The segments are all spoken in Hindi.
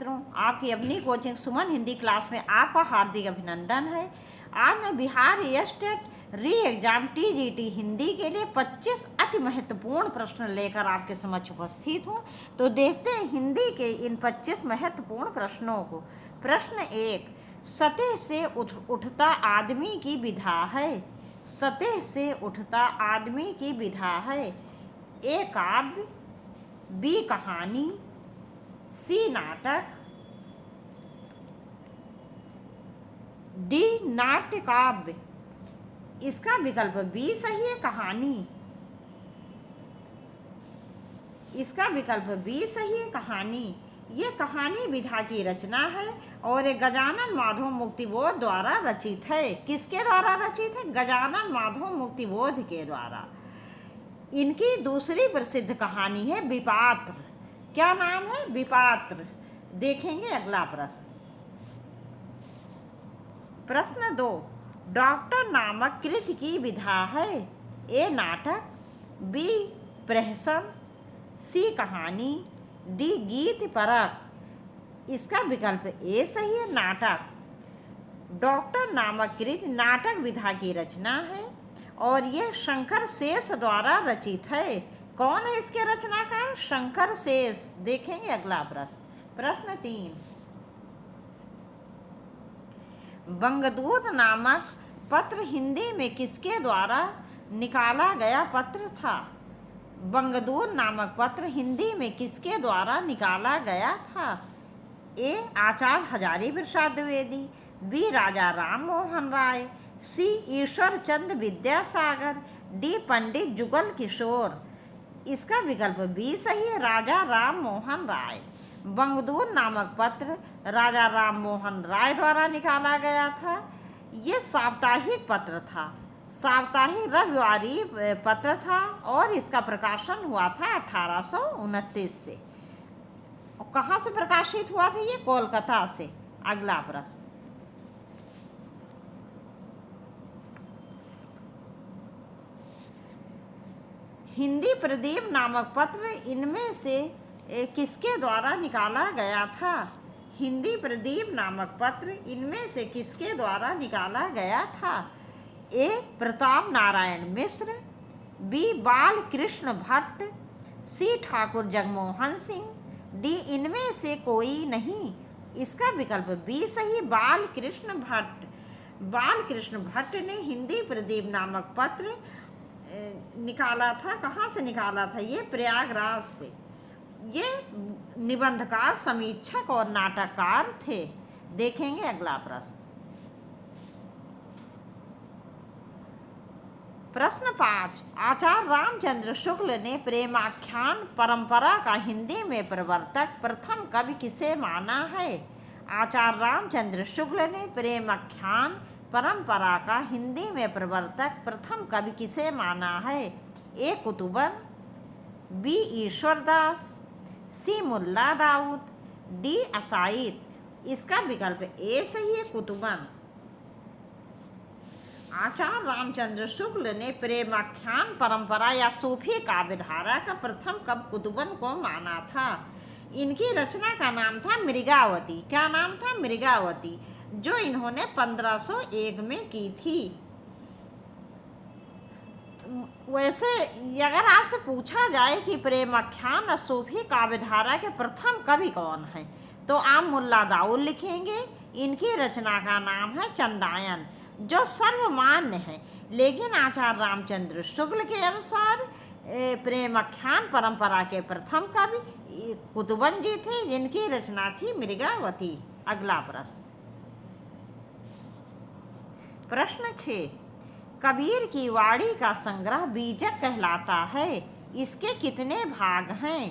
मित्रों, आपकी अपनी कोचिंग सुमन हिंदी क्लास में आपका हार्दिक अभिनंदन है। आज मैं बिहार स्टेट री एग्जाम टीजीटी हिंदी के लिए 25 अति महत्वपूर्ण प्रश्न लेकर आपके समक्ष उपस्थित हूँ। तो देखते हैं हिंदी के इन 25 महत्वपूर्ण प्रश्नों को। प्रश्न 1, सतह से उठता आदमी की विधा है। सतह से उठता आदमी की विधा है। ए काव्य, बी कहानी, सी नाटक, डी नाट्य काव्य। इसका विकल्प बी सही है, कहानी। इसका विकल्प बी सही है, कहानी। ये कहानी विधा की रचना है और ये गजानन माधव मुक्तिबोध द्वारा रचित है। किसके द्वारा रचित है? गजानन माधव मुक्तिबोध के द्वारा। इनकी दूसरी प्रसिद्ध कहानी है विपात्र। क्या नाम है? विपात्र। देखेंगे अगला प्रश्न। प्रश्न 2, डॉक्टर नामक कृति की विधा है। ए नाटक, बी प्रहसन, सी कहानी, डी गीत परक। इसका विकल्प ए सही है, नाटक। डॉक्टर नामक कृति नाटक विधा की रचना है और यह शंकर शेष द्वारा रचित है। कौन है इसके रचनाकार? शंकर शेष। देखेंगे अगला प्रश्न। प्रश्न 3, बंगदूत नामक पत्र हिंदी में किसके द्वारा निकाला गया पत्र था? बंगदूत नामक पत्र हिंदी में किसके द्वारा निकाला गया था? ए आचार्य हजारी प्रसाद द्विवेदी, बी राजा राम मोहन राय, सी ईश्वर चंद्र विद्यासागर, डी पंडित जुगल किशोर। इसका विकल्प बी सही है, राजा राम मोहन राय। बंगदूत नामक पत्र राजा राम मोहन राय द्वारा निकाला गया था। ये साप्ताहिक पत्र था, साप्ताहिक रविवारी पत्र था और इसका प्रकाशन हुआ था 1829 से। और कहाँ से प्रकाशित हुआ था? ये कोलकाता से। अगला प्रश्न। हिंदी प्रदीप नामक पत्र इनमें से किसके द्वारा निकाला गया था? हिंदी प्रदीप नामक पत्र इनमें से किसके द्वारा निकाला गया था? ए प्रताप नारायण मिश्र, बी बाल कृष्ण भट्ट, सी ठाकुर जगमोहन सिंह, डी इनमें से कोई नहीं। इसका विकल्प बी सही, बाल कृष्ण भट्ट। बाल कृष्ण भट्ट ने हिंदी प्रदीप नामक पत्र निकाला था। कहाँ से निकाला था? ये प्रयागराज से। ये निबंधकार, समीक्षक और नाटककार थे। देखेंगे अगला प्रश्न। प्रश्न 5, आचार्य रामचंद्र शुक्ल ने प्रेमाख्यान परंपरा का हिंदी में प्रवर्तक प्रथम कवि किसे माना है? आचार्य रामचंद्र शुक्ल ने प्रेमाख्यान परंपरा का हिंदी में प्रवर्तक प्रथम कवि किसे माना है? ए कुतुबन, बी ईश्वरदास, सी मुल्ला दाऊद, डी असाइद। इसका विकल्प ए सही है, कुतुबन। आचार्य रामचंद्र शुक्ल ने प्रेमाख्यान परंपरा या सूफी काव्यधारा का प्रथम कवि कुतुबन को माना था। इनकी रचना का नाम था मृगावती। क्या नाम था? मृगावती, जो इन्होंने 1501 में की थी। वैसे अगर आपसे पूछा जाए कि प्रेमाख्यान और सूफी काव्यधारा के प्रथम कवि कौन हैं, तो आप मुल्ला दाऊद लिखेंगे। इनकी रचना का नाम है चंदायन, जो सर्वमान्य है। लेकिन आचार्य रामचंद्र शुक्ल के अनुसार प्रेमाख्यान परंपरा के प्रथम कवि कुतुबन जी थे, जिनकी रचना थी मृगावती। अगला प्रश्न। प्रश्न 6, कबीर की वाणी का संग्रह बीजक कहलाता है। इसके कितने भाग हैं?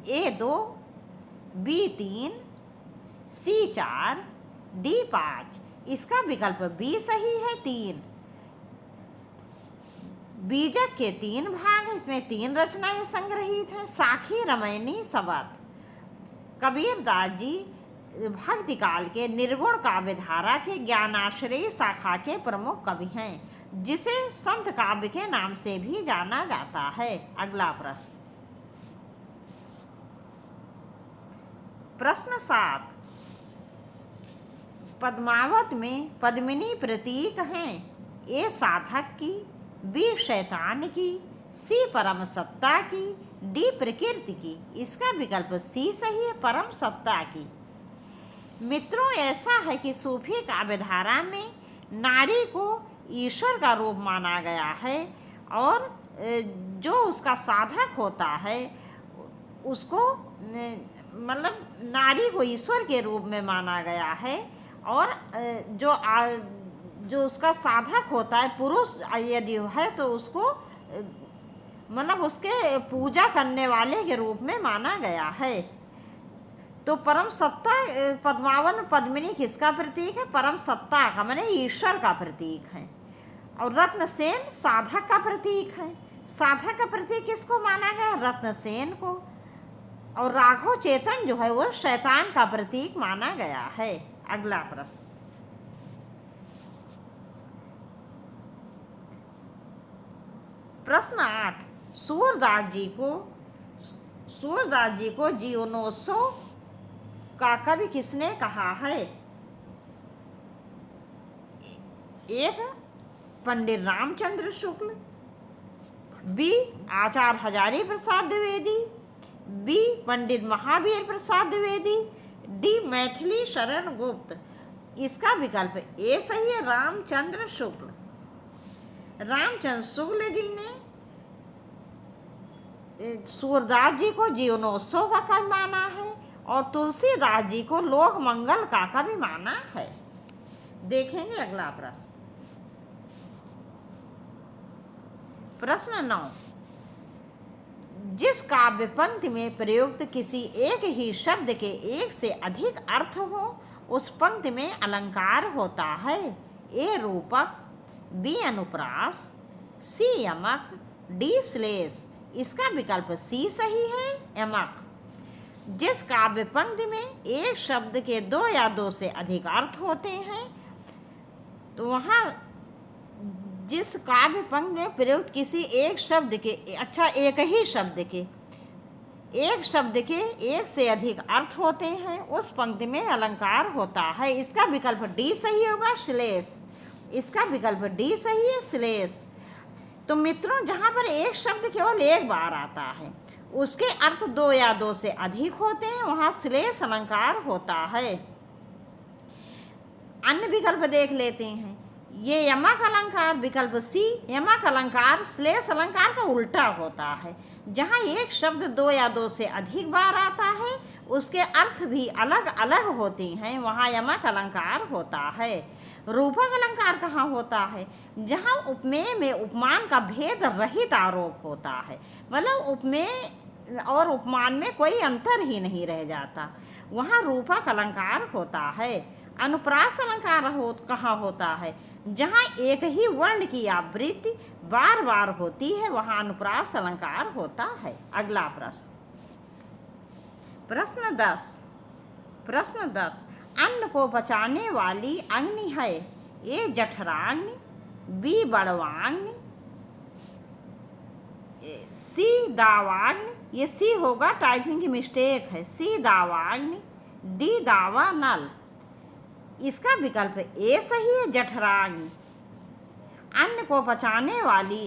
ए 2, बी 3, सी 4, डी 5। इसका विकल्प बी सही है, 3। बीजक के 3 भाग, इसमें 3 रचनाएं संग्रहित हैं। साखी, रमैनी, सबद। कबीरदास जी भक्ति काल के निर्गुण काव्यधारा के ज्ञानाश्रयी शाखा के प्रमुख कवि हैं, जिसे संत काव्य के नाम से भी जाना जाता है। अगला प्रश्न। प्रश्न 7, पद्मावत में पद्मिनी प्रतीक हैं। ए साधक की, बी शैतान की, सी परम सत्ता की, डी प्रकृति की। इसका विकल्प सी सही है, परम सत्ता की। मित्रों, ऐसा है कि सूफी काव्यधारा में नारी को ईश्वर का रूप माना गया है और जो उसका साधक होता है उसको मतलब नारी को ईश्वर के रूप में माना गया है और जो उसका साधक होता है पुरुष यदि है तो उसको मतलब उसके पूजा करने वाले के रूप में माना गया है। तो परम सत्ता पद्मावन पद्मिनी किसका प्रतीक है? परम सत्ता का, माने ईश्वर का प्रतीक है। और रत्नसेन साधक का प्रतीक है। साधक का प्रतीक किसको माना गया? रत्नसेन को। और राघव चेतन जो है वो शैतान का प्रतीक माना गया है। अगला प्रश्न, प्रश्न 8, सूरदास जी को जीवनोत्सव का कवि किसने कहा है? एक पंडित रामचंद्र शुक्ल, बी आचार्य हजारी प्रसाद द्विवेदी, बी पंडित महावीर प्रसाद द्विवेदी, डी मैथिली शरण गुप्त। इसका विकल्प ए सही है, रामचंद्र शुक्ल। रामचंद्र शुक्ल जी ने सूरदास जी को जीवनोत्सव का कवि माना है और तुलसीदास जी को लोक मंगल का कवि माना है। देखेंगे अगला प्रश्न, प्रश्न 9, जिस काव्य पंक्ति में प्रयुक्त किसी एक ही शब्द के एक से अधिक अर्थ हो उस पंक्ति में अलंकार होता है। ए रूपक, बी अनुप्रास, सी यमक, डी श्लेष। इसका विकल्प सी सही है, यमक। जिस काव्य पंक्ति में एक शब्द के दो या दो से अधिक अर्थ होते हैं तो वहाँ जिस काव्य पंक्ति में प्रयुक्त किसी एक शब्द के एक ही शब्द के एक शब्द के एक से अधिक अर्थ होते हैं उस पंक्ति में अलंकार होता है। इसका विकल्प डी सही होगा, श्लेष। इसका विकल्प डी सही है, श्लेष। तो मित्रों, जहाँ पर एक शब्द केवल एक बार आता है उसके अर्थ दो या दो से अधिक होते हैं वहाँ श्लेष अलंकार होता है। अन्य विकल्प देख लेते हैं। ये यमक अलंकार, विकल्प सी, यमक अलंकार श्लेष अलंकार का उल्टा होता है। जहाँ एक शब्द दो या दो से अधिक बार आता है उसके अर्थ भी अलग अलग होते हैं वहाँ यमक अलंकार होता है। रूपक अलंकार कहाँ होता है? जहाँ उपमेय में उपमान का भेद रहित आरोप होता है, मतलब उपमेय और उपमान में कोई अंतर ही नहीं रह जाता, वहाँ रूपक अलंकार होता है। अनुप्रास अलंकार कहाँ होता है? जहाँ एक ही वर्ण की आवृत्ति बार बार होती है वहाँ अनुप्रास अलंकार होता है। अगला प्रश्न, प्रश्न 10, अन्न को बचाने वाली अग्नि है। ए जठराग्नि, बी बड़वाग्नि, सी दावाग्नि। ये सी होगा, टाइपिंग की मिस्टेक है, सी दावाग्नि, डी दावा नल। इसका विकल्प ए सही है, जठराग्नि। अन्न को बचाने वाली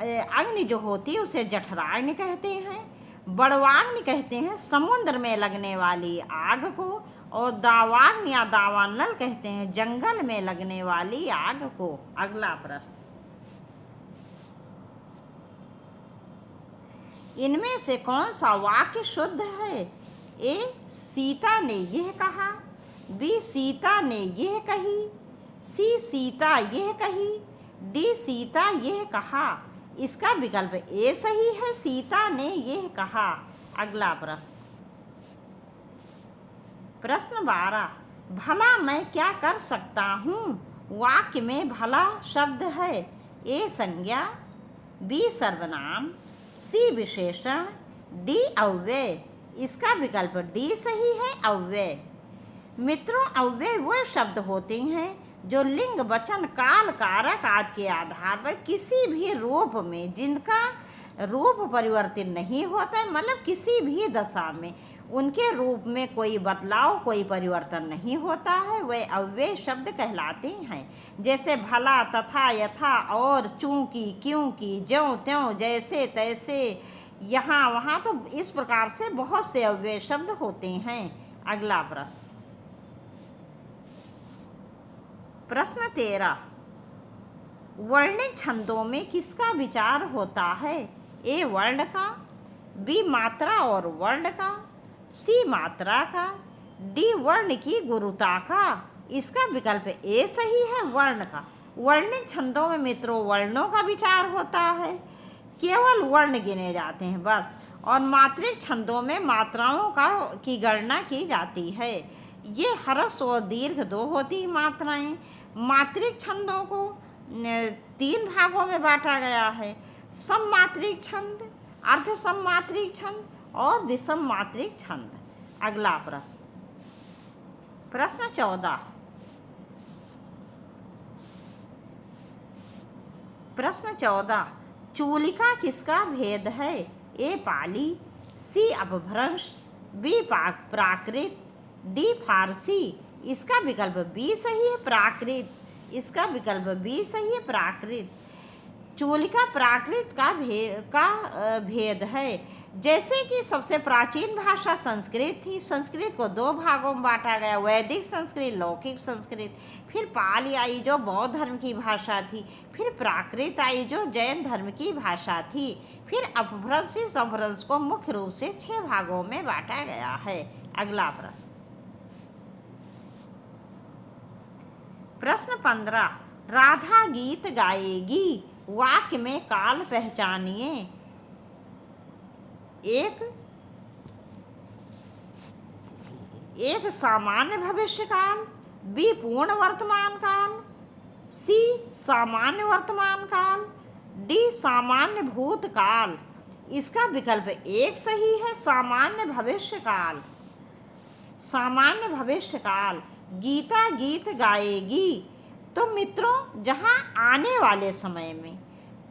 अग्नि जो होती है उसे जठराग्नि कहते हैं। बड़वाग्नि कहते हैं समुद्र में लगने वाली आग को, और दावाग्नि या दावानल कहते हैं जंगल में लगने वाली आग को। अगला प्रश्न, इनमें से कौन सा वाक्य शुद्ध है? ए सीता ने यह कहा, बी सीता ने यह कही, सी सीता यह कही, डी सीता यह कहा। इसका विकल्प ए सही है, सीता ने यह कहा। अगला प्रश्न, प्रश्न 12, भला मैं क्या कर सकता हूँ? वाक्य में भला शब्द है। ए संज्ञा, बी सर्वनाम, सी विशेषण, डी अव्यय। इसका विकल्प डी सही है, अव्यय। मित्रों, अव्यय वो शब्द होते हैं जो लिंग वचन काल कारक आदि के आधार पर किसी भी रूप में जिनका रूप परिवर्तित नहीं होता है, मतलब किसी भी दशा में उनके रूप में कोई बदलाव, कोई परिवर्तन नहीं होता है, वे अव्यय शब्द कहलाते हैं। जैसे भला, तथा, यथा, और, चूंकि, क्योंकि, ज्यों त्यों, जैसे तैसे, यहाँ वहाँ, तो इस प्रकार से बहुत से अव्यय शब्द होते हैं। अगला प्रश्न, प्रश्न 13, वर्णिक छंदों में किसका विचार होता है? ए वर्ण का, बी मात्रा और वर्ण का, सी मात्रा का, डी वर्ण की गुरुता का। इसका विकल्प ए सही है, वर्ण का। वर्णिक छंदों में मित्रों वर्णों का विचार होता है, केवल वर्ण गिने जाते हैं बस। और मात्रिक छंदों में मात्राओं की गणना की जाती है। ये ह्रस्व और दीर्घ दो होती मात्राएं। मात्रिक छंदों को 3 भागों में बांटा गया है: सममात्रिक छंद, अर्ध सममात्रिक छंद और विषम मात्रिक छंद। अगला प्रश्न, प्रश्न 14, प्रश्न 14, चूलिका किसका भेद है? ए पाली, सी अपभ्रंश, बी प्राकृत, डी फारसी। इसका विकल्प बी सही है, प्राकृत। इसका विकल्प बी सही है, प्राकृत। चूलिका प्राकृत का भेद है। जैसे कि सबसे प्राचीन भाषा संस्कृत थी, संस्कृत को 2 भागों में बांटा गया: वैदिक संस्कृत, लौकिक संस्कृत। फिर पाली आई जो बौद्ध धर्म की भाषा थी, फिर प्राकृत आई जो जैन धर्म की भाषा थी, फिर अपभ्रंश, अपभ्रंश को मुख्य रूप से 6 भागों में बांटा गया है। अगला प्रश्न, प्रश्न 15, राधा गीत गाएगी, वाक्य में काल पहचानिए। एक सामान्य भविष्य काल, बी पूर्ण वर्तमान काल, सी सामान्य वर्तमान काल, डी सामान्य भूतकाल। इसका विकल्प 1 सही है, सामान्य भविष्य काल। सामान्य भविष्य काल। गीता गीत गाएगी, तो मित्रों जहाँ आने वाले समय में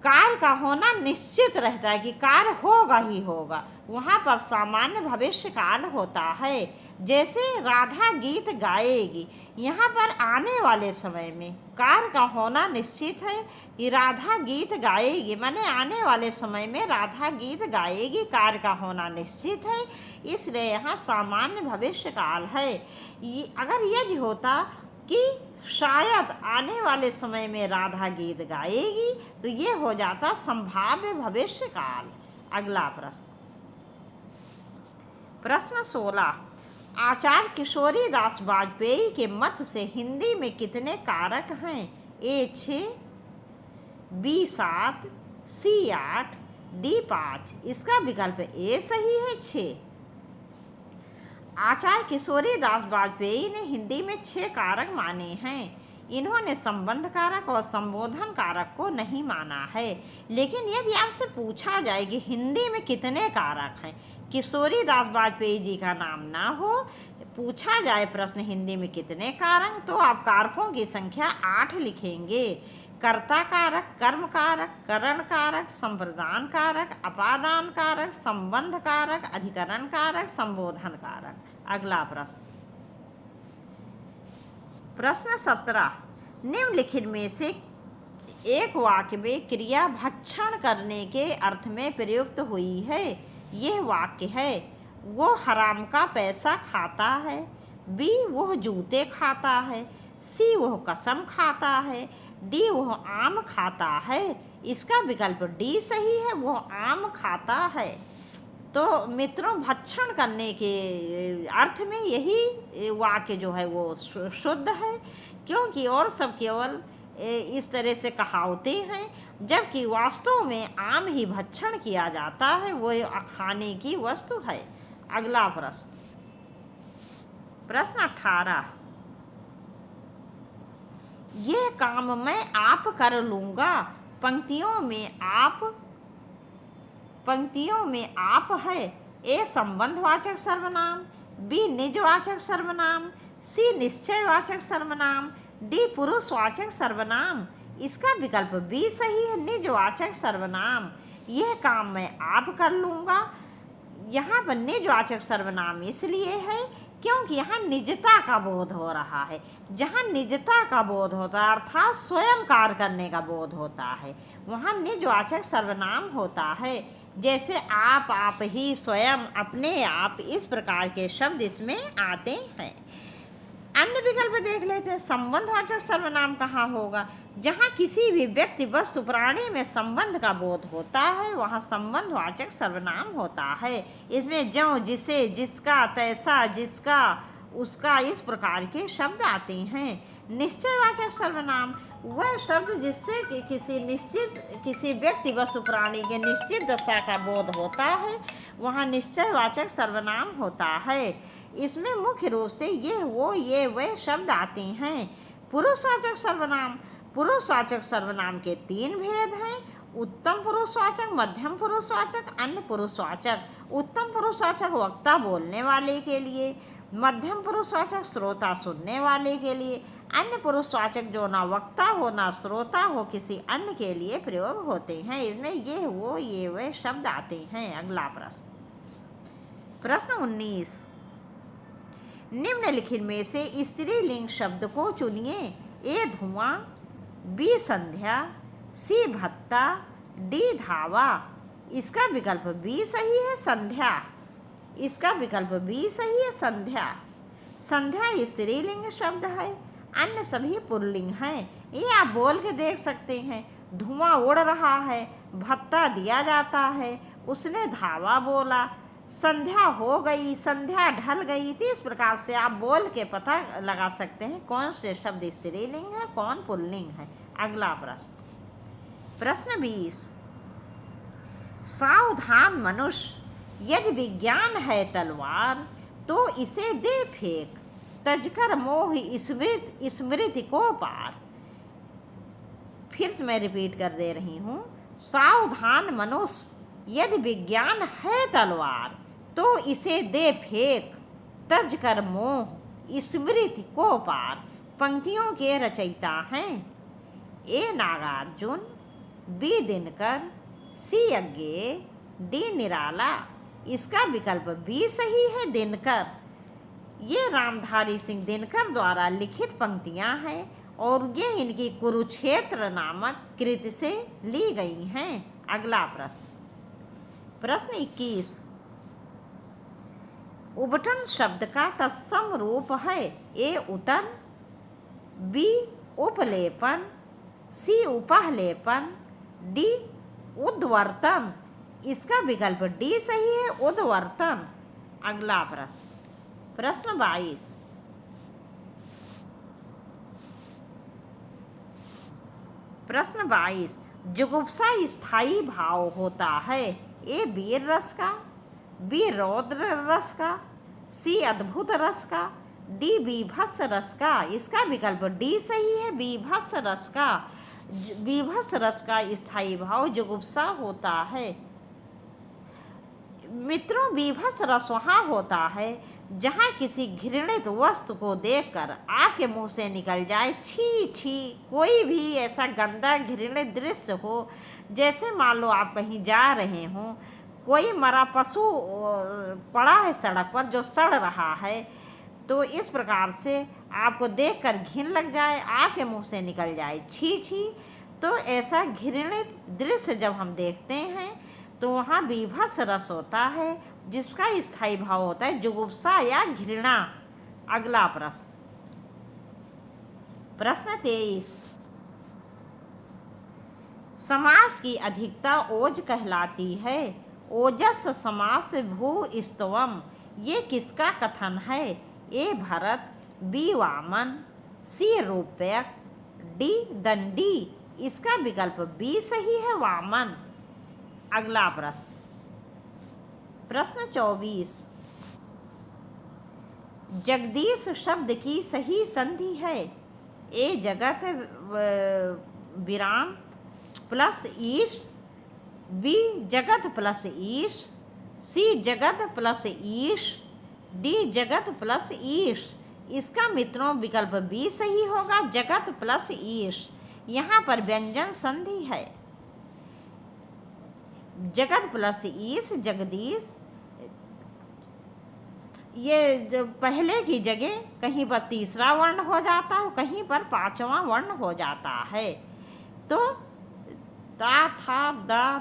कार्य का होना निश्चित रहता है कि कार्य होगा ही होगा, वहाँ पर सामान्य भविष्य काल होता है। जैसे राधा गीत गाएगी, यहाँ पर आने वाले समय में कार्य का होना निश्चित है कि राधा गीत गाएगी, माने आने वाले समय में राधा गीत गाएगी, कार्य का होना निश्चित है, इसलिए यहाँ सामान्य भविष्य काल है। अगर यदि होता कि शायद आने वाले समय में राधा गीत गाएगी, तो ये हो जाता संभाव्य भविष्य काल। अगला प्रश्न, प्रश्न 16, आचार्य किशोरीदास वाजपेयी के मत से हिंदी में कितने कारक हैं? ए 6, बी 7, सी 8, डी 5। इसका विकल्प ए सही है, 6। आचार्य किशोरीदास वाजपेयी ने हिंदी में 6 कारक माने हैं। इन्होंने संबंध कारक और संबोधन कारक को नहीं माना है। लेकिन यदि आपसे पूछा जाए कि हिंदी में कितने कारक हैं, किशोरीदास वाजपेयी जी का नाम ना हो, पूछा जाए प्रश्न हिंदी में कितने कारक, तो आप कारकों की संख्या 8 लिखेंगे: कर्ता कारक, कर्म कारक, करण कारक, संप्रदान कारक, अपादान कारक, संबंध कारक, अधिकरण कारक, संबोधन कारक। अगला प्रश्न, प्रश्न 17, निम्नलिखित में से एक वाक्य में क्रिया भक्षण करने के अर्थ में प्रयुक्त हुई है। यह वाक्य है: वो हराम का पैसा खाता है, बी वह जूते खाता है, सी वह कसम खाता है, डी वह आम खाता है। इसका विकल्प डी सही है, वह आम खाता है। तो मित्रों भक्षण करने के अर्थ में यही वाक्य जो है वो शुद्ध है, क्योंकि और सब केवल इस तरह से कहावतें हैं, जबकि वास्तव में आम ही भक्षण किया जाता है, वो खाने की वस्तु है। अगला प्रश्न, प्रश्न 18, ये काम मैं आप कर लूँगा, पंक्तियों में आप है। ए संबंधवाचक सर्वनाम, बी निजवाचक सर्वनाम, सी निश्चयवाचक सर्वनाम, डी पुरुषवाचक सर्वनाम। इसका विकल्प बी सही है, निजवाचक सर्वनाम। यह काम मैं आप कर लूँगा, यहाँ पर निजवाचक सर्वनाम इसलिए है क्योंकि यहाँ निजता का बोध हो रहा है। जहाँ निजता का बोध होता है अर्थात स्वयं कार्य करने का बोध होता है, वहाँ निजवाचक सर्वनाम होता है। जैसे आप ही, स्वयं, अपने आप, इस प्रकार के शब्द इसमें आते हैं। अन्य विकल्प देख लेते हैं। संबंधवाचक सर्वनाम कहाँ होगा? जहाँ किसी भी व्यक्ति, वस्तु, प्राणी में संबंध का बोध होता है वहाँ संबंधवाचक सर्वनाम होता है। इसमें ज्यों, जिसे, जिसका, तैसा, जिसका, उसका, इस प्रकार के शब्द आते हैं। निश्चयवाचक सर्वनाम वह शब्द जिससे कि किसी व्यक्ति, वस्तु, प्राणी के निश्चित दशा का बोध होता है वहाँ निश्चयवाचक सर्वनाम होता है। इसमें मुख्य रूप से ये, वो, ये, वे शब्द आते हैं। पुरुषवाचक सर्वनाम, पुरुषवाचक सर्वनाम के 3 भेद हैं: उत्तम पुरुषवाचक, मध्यम पुरुषवाचक, अन्य पुरुषवाचक। उत्तम पुरुषवाचक वक्ता, बोलने वाले के लिए। मध्यम पुरुषवाचक श्रोता, सुनने वाले के लिए। अन्य पुरुषवाचक जो ना वक्ता हो ना श्रोता हो, किसी अन्य के लिए प्रयोग होते हैं। इसमें ये, वो, ये, वे शब्द आते हैं। अगला प्रश्न 19, निम्नलिखित में से स्त्रीलिंग शब्द को चुनिए। ए धुआं, बी संध्या, सी भत्ता, डी धावा। इसका विकल्प बी सही है, संध्या। इसका विकल्प बी सही है, संध्या। संध्या स्त्रीलिंग शब्द है, अन्य सभी पुल्लिंग हैं। ये आप बोल के देख सकते हैं। धुआं उड़ रहा है, भत्ता दिया जाता है, उसने धावा बोला, संध्या हो गई, संध्या ढल गई। तो इस प्रकार से आप बोल के पता लगा सकते हैं कौन से शब्द स्त्रीलिंग है, कौन पुल्लिंग है। अगला प्रश्न 20, सावधान मनुष्य, यदि विज्ञान है तलवार तो इसे दे फेंक, तजकर मोह स्मृति को पार। फिर से मैं रिपीट कर दे रही हूँ। सावधान मनुष्य, यदि विज्ञान है तलवार तो इसे दे फेंक, तज कर मोह स्मृति को पार। पंक्तियों के रचयिता हैं ए नागार्जुन, बी दिनकर, सी अज्ञेय, डी निराला। इसका विकल्प बी सही है, दिनकर। ये रामधारी सिंह दिनकर द्वारा लिखित पंक्तियां हैं और ये इनकी कुरुक्षेत्र नामक कृति से ली गई हैं। अगला प्रश्न 21, उबटन शब्द का तत्सम रूप है। ए उतन, बी उपलेपन, सी उपहलेपन, डी उद्वर्तन। इसका विकल्प डी सही है, उद्वर्तन। अगला प्रश्न 22, प्रश्न 22, जुगुप्सा स्थायी भाव होता है। ए वीर रस का, बी रौद्र रस का, सी अद्भुत रस का, डी बीभत्स रस का। इसका विकल्प डी सही है, बीभत्स रस का। बीभत्स रस का स्थायी भाव जुगुप्सा होता है। मित्रों, बीभत्स रस वहाँ होता है जहाँ किसी घृणित वस्तु को देखकर आपके मुंह से निकल जाए छी छी। कोई भी ऐसा गंदा घृणित दृश्य हो, जैसे मान लो आप कहीं जा रहे हों, कोई मरा पशु पड़ा है सड़क पर जो सड़ रहा है, तो इस प्रकार से आपको देखकर घिन लग जाए, आपके मुंह से निकल जाए छी छी। तो ऐसा घृणित दृश्य जब हम देखते हैं तो वहाँ बीभत्स रस होता है जिसका स्थायी भाव होता है जुगुप्सा या घृणा। अगला प्रश्न 23, समास की अधिकता ओज कहलाती है। ओजस समास भू स्तवम, ये किसका कथन है? ए भरत, बी वामन, सी रूपक, डी दंडी। इसका विकल्प बी सही है, वामन। अगला प्रश्न 24, जगदीश शब्द की सही संधि है। ए जगत विराम प्लस ईश, बी जगत प्लस ईश, सी जगत प्लस ईश, डी जगत प्लस ईश। इसका मित्रों विकल्प बी सही होगा, जगत प्लस ईश। यहाँ पर व्यंजन संधि है। जगत प्लस ईश जगदीश, ये जो पहले की जगह कहीं पर तीसरा वर्ण हो जाता है, कहीं पर पांचवा वर्ण हो जाता है। तो ता था दा,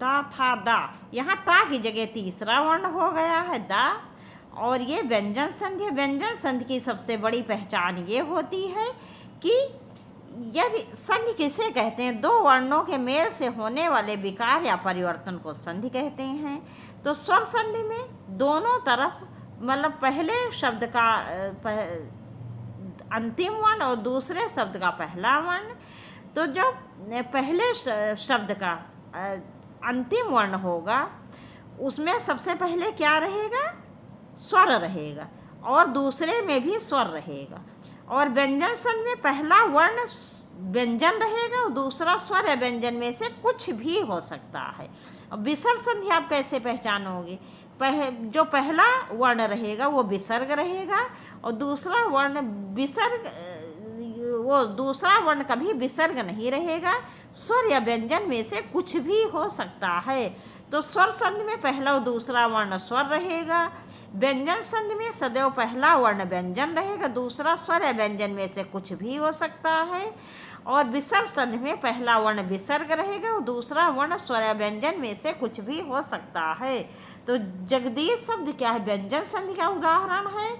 ता था दा, यहाँ ता की जगह तीसरा वर्ण हो गया है दा। और ये व्यंजन संधि है। व्यंजन संधि की सबसे बड़ी पहचान ये होती है कि यदि संधि किसे कहते हैं, दो वर्णों के मेल से होने वाले विकार या परिवर्तन को संधि कहते हैं। तो स्वर संधि में दोनों तरफ मतलब पहले शब्द का अंतिम वर्ण और दूसरे शब्द का पहला वर्ण, तो जो पहले शब्द का अंतिम वर्ण होगा उसमें सबसे पहले क्या रहेगा, स्वर रहेगा, और दूसरे में भी स्वर रहेगा। और व्यंजन संधि में पहला वर्ण व्यंजन रहेगा और दूसरा स्वर या व्यंजन में से कुछ भी हो सकता है। और विसर्ग संधि आप कैसे पहचानोगे, जो पहला वर्ण रहेगा वो विसर्ग रहेगा और दूसरा वर्ण विसर्ग, वो दूसरा वर्ण कभी विसर्ग नहीं रहेगा। स्वर या व्यंजन में से कुछ भी हो सकता है। तो स्वर संधि में पहला और दूसरा वर्ण स्वर रहेगा। व्यंजन संधि में सदैव पहला वर्ण व्यंजन रहेगा, दूसरा स्वर या व्यंजन में से कुछ भी हो सकता है। और विसर्ग संधि में पहला वर्ण विसर्ग रहेगा और दूसरा वर्ण स्वर या व्यंजन में से कुछ भी हो सकता है। तो जगदीश शब्द क्या है, व्यंजन संधि का उदाहरण है।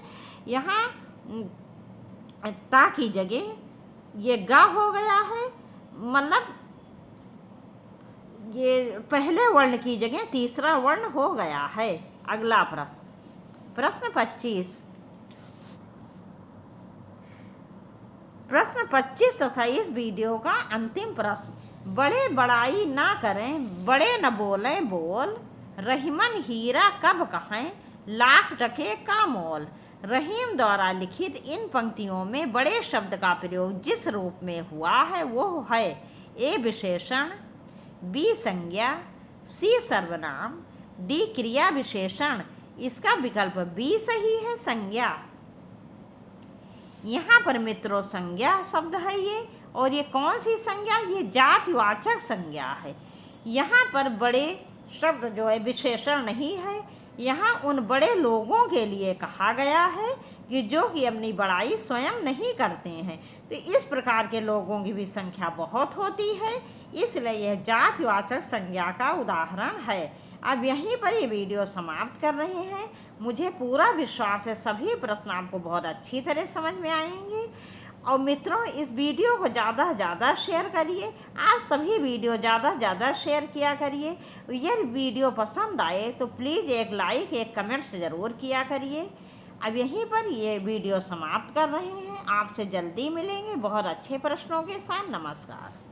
यहाँ ता की जगह ये गा हो गया है, मतलब ये पहले वर्ण की जगह तीसरा वर्ण हो गया है। अगला प्रश्न, प्रश्न 25। प्रश्न 25 तथा इस वीडियो का अंतिम प्रश्न। बड़े बड़ाई ना करें, बड़े न बोलें बोल, रहीमन हीरा कब कहें, लाख टके का मोल। रहीम द्वारा लिखित इन पंक्तियों में बड़े शब्द का प्रयोग जिस रूप में हुआ है वो है ए विशेषण, बी संज्ञा, सी सर्वनाम, डी क्रिया विशेषण। इसका विकल्प बी सही है, संज्ञा। यहाँ पर मित्रों संज्ञा शब्द है ये, और ये कौन सी संज्ञा, ये जातिवाचक संज्ञा है। यहाँ पर बड़े शब्द जो है विशेषण नहीं है, यहाँ उन बड़े लोगों के लिए कहा गया है कि जो कि अपनी बड़ाई स्वयं नहीं करते हैं। तो इस प्रकार के लोगों की भी संख्या बहुत होती है, इसलिए यह जातिवाचक संज्ञा का उदाहरण है। अब यहीं पर ये वीडियो समाप्त कर रहे हैं। मुझे पूरा विश्वास है सभी प्रश्न आपको बहुत अच्छी तरह समझ में आएंगे। और मित्रों, इस वीडियो को ज़्यादा से ज़्यादा शेयर करिए। आप सभी वीडियो ज़्यादा से ज़्यादा शेयर किया करिए। यह वीडियो पसंद आए तो प्लीज़ एक लाइक, एक कमेंट से ज़रूर किया करिए। अब यहीं पर ये वीडियो समाप्त कर रहे हैं। आपसे जल्दी मिलेंगे बहुत अच्छे प्रश्नों के साथ। नमस्कार।